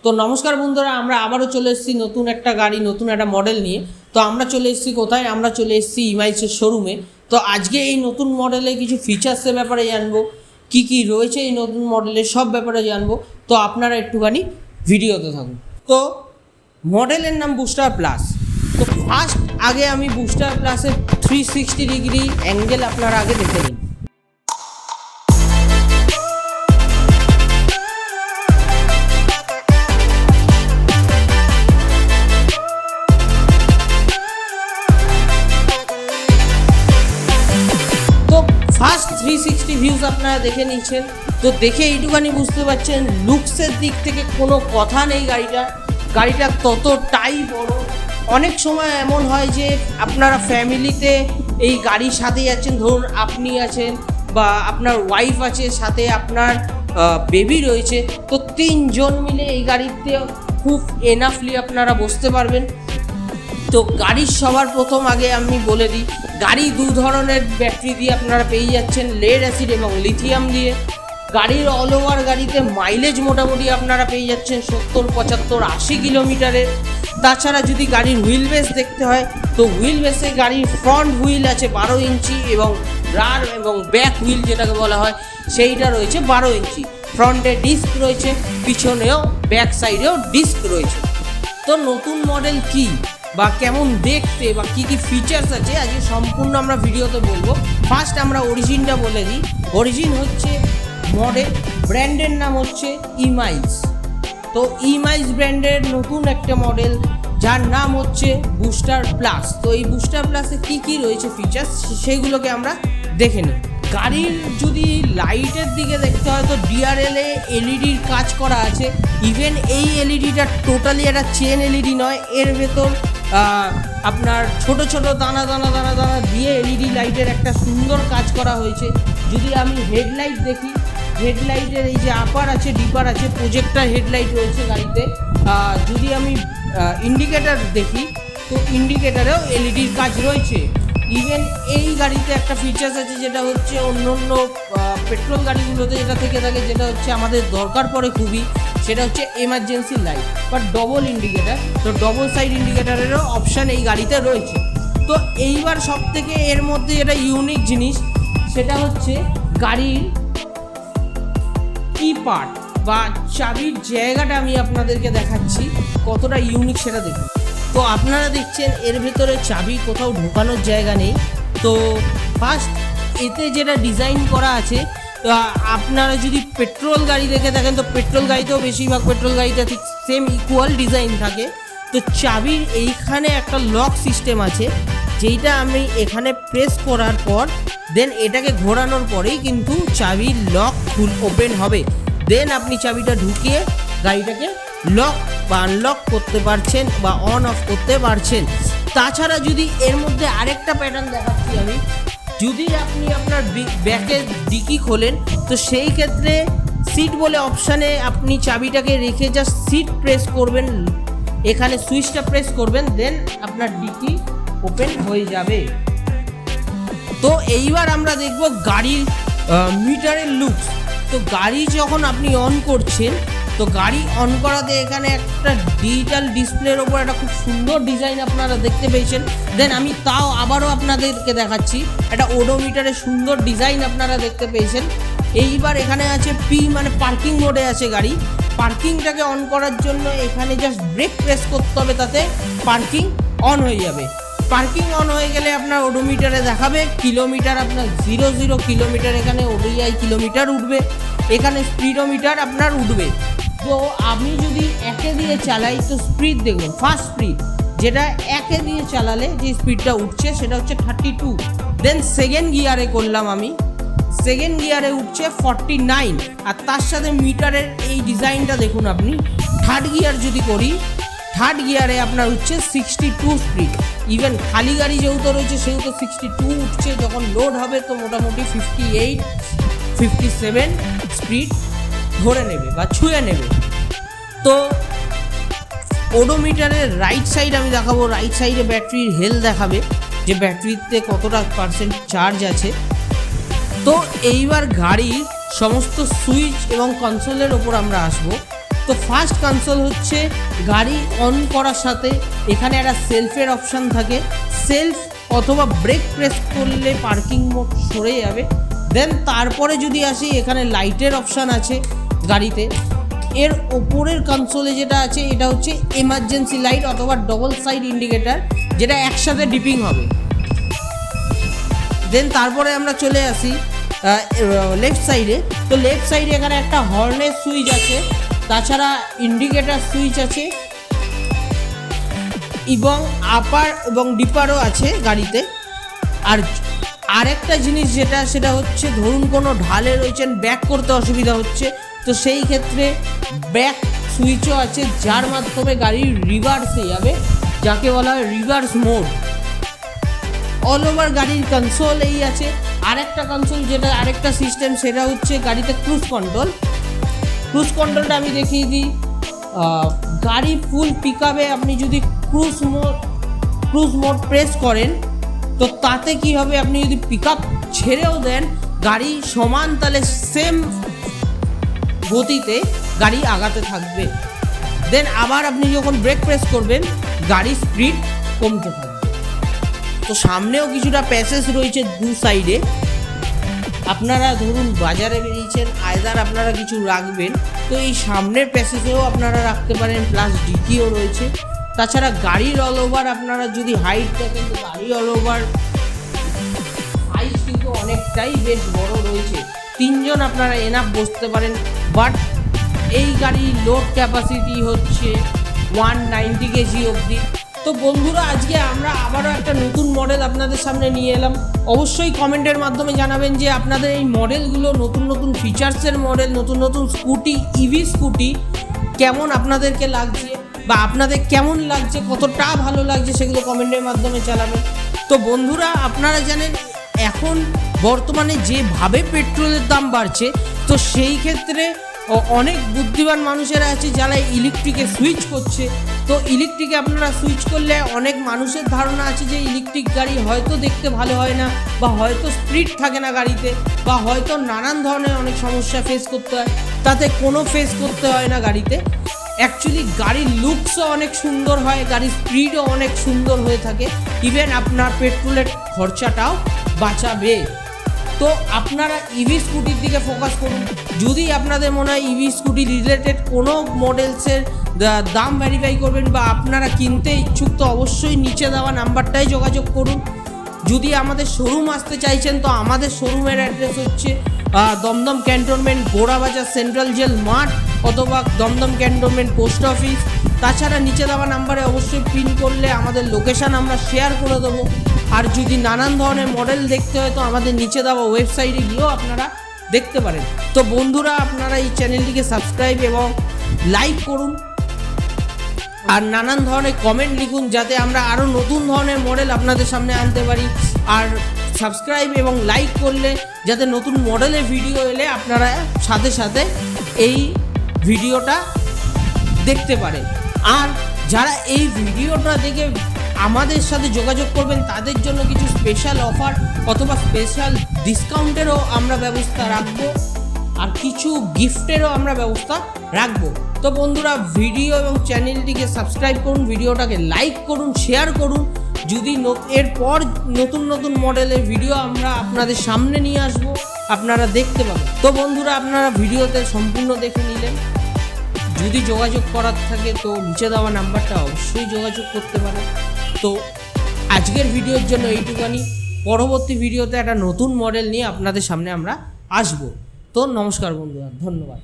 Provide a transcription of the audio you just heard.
তো নমস্কার বন্ধুরা, আমরা আবারও চলে এসেছি নতুন একটা গাড়ি, নতুন একটা মডেল নিয়ে। তো আমরা চলে এসেছি কোথায়? আমরা চলে এসেছি ইমাইসের শোরুমে। তো আজকে এই নতুন মডেলে কিছু ফিচার্সের ব্যাপারে জানবো, কি রয়েছে এই নতুন মডেলের সব ব্যাপারে জানবো। তো আপনারা একটুখানি ভিডিওতে থাকুন। তো মডেলের নাম বুস্টার প্লাস। তো ফার্স্ট আগে আমি বুস্টার প্লাসের 360 ডিগ্রি অ্যাঙ্গেল আপনারা আগে দেখে নিন। ফার্স্ট 360 ভিউজ আপনারা দেখে নিচ্ছেন। তো দেখে এইটুখানি বুঝতে পারছেন লুকসের দিক থেকে কোনো কথা নেই। গাড়িটা ততটাই বড়। অনেক সময় এমন হয় যে আপনারা ফ্যামিলিতে এই গাড়ির সাথে যাচ্ছেন, ধরুন আপনি আছেন বা আপনার ওয়াইফ আছে, সাথে আপনার বেবি রয়েছে, তো 3 জন মিলে এই গাড়িতে খুব এনাফলি আপনারা বসতে পারবেন। তো গাড়ির সবার প্রথম আগে আমি বলে দিই, গাড়ি 2 ধরনের ব্যাটারি দিয়ে আপনারা পেয়ে যাচ্ছেন, লেড অ্যাসিড এবং লিথিয়াম দিয়ে। গাড়ির অল ওভার গাড়িতে মাইলেজ মোটামুটি আপনারা পেয়ে যাচ্ছেন 70, 75, 80 কিলোমিটারের। তাছাড়া যদি গাড়ির হুইল বেস দেখতে হয়, তো হুইল বেসে গাড়ির ফ্রন্ট হুইল আছে 12 ইঞ্চি এবং রার এবং ব্যাক হুইল যেটাকে বলা হয় সেইটা রয়েছে 12 ইঞ্চি। ফ্রন্টে ডিস্ক রয়েছে, পিছনেও ব্যাক সাইডেও ডিস্ক রয়েছে। তো নতুন মডেল কি বা কেমন দেখতে বা কী ফিচার্স আছে আজকে সম্পূর্ণ আমরা ভিডিওতে বলবো। ফার্স্ট আমরা অরিজিনটা বলে দিই। অরিজিন হচ্ছে মডেল, ব্র্যান্ডের নাম হচ্ছে ইমাইস। তো ইমাইস ব্র্যান্ডের নতুন একটা মডেল যার নাম হচ্ছে বুস্টার প্লাস। তো এই বুস্টার প্লাসে কী রয়েছে ফিচার্স সেইগুলোকে আমরা দেখে নিই। গাড়ির যদি লাইটের দিকে দেখতে হয় তো ডিআরএলে এলইডির কাজ করা আছে। ইভেন এই এলইডিটা টোটালি একটা চেন এলইডি নয়, এর ভেতর আপনার ছোট ছোট দানা দিয়ে এলইডি লাইটের একটা সুন্দর কাজ করা হয়েছে। যদি আমি হেডলাইট দেখি, হেডলাইটের এই যে আপার আছে, ডিপার আছে, প্রজেক্টর হেডলাইট রয়েছে গাড়িতে। যদি আমি ইন্ডিকেটার দেখি তো ইন্ডিকেটারেও এলইডির কাজ রয়েছে। ইভেন এই গাড়িতে একটা ফিচার্স আছে যেটা হচ্ছে অন্য পেট্রোল গাড়িগুলোতে যেটা থেকে থাকে, যেটা হচ্ছে আমাদের দরকার পড়ে খুবই, সেটা হচ্ছে এমার্জেন্সি লাইট বা ডবল ইন্ডিকেটার। তো ডবল সাইড ইন্ডিকেটারেরও অপশান এই গাড়িতে রয়েছে। তো এইবার সব থেকে এর মধ্যে যেটা ইউনিক জিনিস সেটা হচ্ছে গাড়ির কি পার্ট বা চাবির জায়গাটা আমি আপনাদেরকে দেখাচ্ছি কতটা ইউনিক সেটা দেখুন। তো আপনারা দেখছেন এর ভেতরে চাবি কোথাও ঢোকানোর জায়গা নেই। তো ফার্স্ট এতে যেটা ডিজাইন করা আছে, আপনারা যদি পেট্রোল গাড়ি দেখে থাকেন তো পেট্রোল গাড়িতেও বেশিরভাগ পেট্রোল গাড়িতে ঠিক সেম ইকুয়াল ডিজাইন থাকে। তো চাবির এইখানে একটা লক সিস্টেম আছে, যেইটা আমি এখানে প্রেস করার পর দেন এটাকে ঘোরানোর পরেই কিন্তু চাবির লক ওপেন হবে। দেন আপনি চাবিটা ঢুকিয়ে গাড়িটাকে লক বা আনলক করতে পারছেন বা অন অফ করতে পারছেন। তাছাড়া যদি এর মধ্যে আরেকটা প্যাটার্ন দেখাচ্ছি আমি, যদি আপনি আপনার ব্যাকের ডিকি খোলেন তো সেই ক্ষেত্রে সিট বলে অপশানে আপনি চাবিটাকে রেখে জাস্ট সিট প্রেস করবেন, এখানে সুইচটা প্রেস করবেন, দেন আপনার ডিকি ওপেন হয়ে যাবে। তো এইবার আমরা দেখব গাড়ির মিটারের লুকস। তো গাড়ি যখন আপনি অন করছেন তো গাড়ি অন করাতে এখানে একটা ডিজিটাল ডিসপ্লের ওপর একটা খুব সুন্দর ডিজাইন আপনারা দেখতে পেয়েছেন। দেন আমি তাও আবারও আপনাদেরকে দেখাচ্ছি, একটা ওডোমিটারের সুন্দর ডিজাইন আপনারা দেখতে পেয়েছেন। এইবার এখানে আছে মানে পার্কিং মোডে আছে গাড়ি। পার্কিংটাকে অন করার জন্য এখানে জাস্ট ব্রেক প্রেস করতে হবে, তাতে পার্কিং অন হয়ে যাবে। পার্কিং অন হয়ে গেলে আপনার ওডোমিটারে দেখাবে কিলোমিটার, আপনার 0 কিলোমিটার এখানে ওডিআই কিলোমিটার উঠবে, এখানে স্পিডোমিটার আপনার উঠবে। তো আমি যদি 1 দিয়ে চালাই তো স্পিড দেখুন, ফার্স্ট স্পিড যেটা 1 দিয়ে চালালে যে স্পিডটা উঠছে সেটা হচ্ছে 32। দেন সেকেন্ড গিয়ারে করলাম আমি, সেকেন্ড গিয়ারে উঠছে 49। আর তার সাথে মিটারের এই ডিজাইনটা দেখুন আপনি। থার্ড গিয়ার যদি করি, থার্ড গিয়ারে আপনার উঠছে 62 স্পিড। ইভেন খালি গাড়ি যেহেতু রয়েছে সেহেতু 62 উঠছে, যখন লোড হবে তো মোটামুটি 58, 57 স্পিড ধরে নেবে বা ছুঁয়ে নেবে। তো ওডোমিটারের রাইট সাইড আমি দেখাবো, রাইট সাইডে ব্যাটারির হেলথ দেখাবে যে ব্যাটারিতে কতটা পার্সেন্ট চার্জ আছে। তো এইবার গাড়ির সমস্ত সুইচ এবং কনসোলের ওপর আমরা আসবো। তো ফার্স্ট কনসোল হচ্ছে গাড়ি অন করার সাথে এখানে একটা সেলফের অপশান থাকে, সেলফ অথবা ব্রেক প্রেস করলে পার্কিং মোড সরে যাবে। দেন তারপরে যদি আসি এখানে লাইটের অপশান আছে গাড়িতে। এর ওপরের কনসোলে যেটা আছে এটা হচ্ছে এমার্জেন্সি লাইট অথবা ডবল সাইড ইন্ডিকেটার, যেটা একসাথে ডিপিং হবে। দেন তারপরে আমরা চলে আসি লেফট সাইডে। তো লেফট সাইডে এখানে একটা হর্নের সুইচ আছে, তাছাড়া ইন্ডিকেটার সুইচ আছে এবং আপার এবং ডিপারও আছে গাড়িতে। আর আরেকটা জিনিস সেটা হচ্ছে ধরুন কোনো ঢালে রয়েছেন, ব্যাক করতে অসুবিধা হচ্ছে, তো সেই ক্ষেত্রে ব্যাক সুইচও আছে যার মাধ্যমে গাড়ি রিভার্সে যাবে, যাকে বলা হয় রিভার্স মোড। অল ওভার গাড়ির কনসোল এই আছে। আরেকটা কনসোল যেটা আরেকটা সিস্টেম সেটা হচ্ছে গাড়িতে ক্রুজ কন্ট্রোল। ক্রুজ কন্ট্রোলটা আমি দেখিয়ে দিই। গাড়ি ফুল পিক আপে আপনি যদি ক্রুজ মোড প্রেস করেন তো তাতে কি হবে, আপনি যদি পিক আপ ছেড়েও দেন গাড়ি সমান তালে সেম গতিতে গাড়ি আগাতে থাকবে। দেন আবার আপনি যখন ব্রেক প্রেস করবেন গাড়ি স্পিড কমতে থাকবে। তো সামনেও কিছুটা প্যাসেজ রয়েছে দু সাইডে। আপনারা ধরুন বাজারে বেরিয়েছেন, আয়দার আপনারা কিছু রাখবেন, তো এই সামনের প্যাসেজেও আপনারা রাখতে পারেন, প্লাস ডিকিও রয়েছে। তাছাড়া গাড়ির অল ওভার আপনারা যদি হাইট দেখেন তো গাড়ি অল ওভার সাইজ কিন্তু অনেকটাই বেশ বড় রয়েছে, 3 জন আপনারা এনাফ বসতে পারেন। বাট এই গাড়ির লোড ক্যাপাসিটি হচ্ছে 190 কেজি অবধি। তো বন্ধুরা আজকে আমরা আবারও একটা নতুন মডেল আপনাদের সামনে নিয়ে এলাম। অবশ্যই কমেন্টের মাধ্যমে জানাবেন যে আপনাদের এই মডেলগুলো নতুন নতুন ফিচার্সের মডেল, নতুন নতুন স্কুটি, ইভি স্কুটি কেমন আপনাদেরকে লাগছে বা আপনাদের কেমন লাগছে, কতটা ভালো লাগছে সেগুলো কমেন্টের মাধ্যমে জানাবেন। তো বন্ধুরা আপনারা জানেন এখন বর্তমানে যেভাবে পেট্রোলের দাম বাড়ছে, তো সেই ক্ষেত্রে অনেক বুদ্ধিমান মানুষেরা আছে যারা ইলেকট্রিকে সুইচ করছে। তো ইলেকট্রিকে আপনারা সুইচ করলে অনেক মানুষের ধারণা আছে যে ইলেকট্রিক গাড়ি হয়তো দেখতে ভালো হয় না, বা হয়তো স্পিড থাকে না গাড়িতে, বা হয়তো নানান ধরনের অনেক সমস্যা ফেস করতে হয়। তাতে কোনো ফেস করতে হয় না গাড়িতে। অ্যাকচুয়ালি গাড়ির লুকসও অনেক সুন্দর হয়, গাড়ির স্পিডও অনেক সুন্দর হয়ে থাকে, ইভেন আপনার পেট্রোলের খরচাটাও বাঁচাবে। তো আপনারা ইভি স্কুটির দিকে ফোকাস করুন। যদি আপনাদের মনে হয় ইভি স্কুটি রিলেটেড কোনো মডেলসের দাম ভেরিফাই করবেন বা আপনারা কিনতে ইচ্ছুক, তো অবশ্যই নিচে দেওয়া নাম্বারটাই যোগাযোগ করুন। যদি আমাদের শোরুম আসতে চাইছেন তো আমাদের শোরুমের অ্যাড্রেস হচ্ছে Dum Dum cantonment, Borabazar central jail মাঠ, অথবা দমদম ক্যান্টনমেন্ট পোস্ট অফিস। তাছাড়া নিচে দেওয়া নাম্বারে অবশ্যই পিন করলে আমাদের লোকেশান আমরা শেয়ার করে দেবো। আর যদি নানান ধরনের মডেল দেখতে হয় তো আমাদের নিচে দেওয়া ওয়েবসাইটে গিয়েও আপনারা দেখতে পারেন। তো বন্ধুরা আপনারা এই চ্যানেলটিকে সাবস্ক্রাইব এবং লাইক করুন, আর নানান ধরনের কমেন্ট লিখুন যাতে আমরা আরও নতুন ধরনের মডেল আপনাদের সামনে আনতে পারি। আর সাবস্ক্রাইব এবং লাইক করলে যাতে নতুন মডেলের ভিডিও এলে আপনারা সাথে সাথে এই ভিডিওটা দেখতে পারেন। আর যারা এই ভিডিওটা দেখে আমাদের সাথে যোগাযোগ করবেন তাদের জন্য কিছু স্পেশাল অফার অথবা স্পেশাল ডিসকাউন্টেরও আমরা ব্যবস্থা রাখবো, আর কিছু গিফটেরও আমরা ব্যবস্থা রাখবো। তো বন্ধুরা ভিডিও এবং চ্যানেলটিকে সাবস্ক্রাইব করুন, ভিডিওটাকে লাইক করুন, শেয়ার করুন। যদি এরপর নতুন নতুন মডেলের ভিডিও আমরা আপনাদের সামনে নিয়ে আসব, আপনারা দেখতে পাবেন। তো বন্ধুরা আপনারা ভিডিওতে সম্পূর্ণ দেখে নিলেন। যদি যোগাযোগ করার থাকে তো নিচে দেওয়া নাম্বারটা অবশ্যই যোগাযোগ করতে পারেন। তো আজকের ভিডিওর জন্য এইটুখানি। পরবর্তী ভিডিওতে একটা নতুন মডেল নিয়ে আপনাদের সামনে আমরা আসব। তো নমস্কার বন্ধুরা, ধন্যবাদ।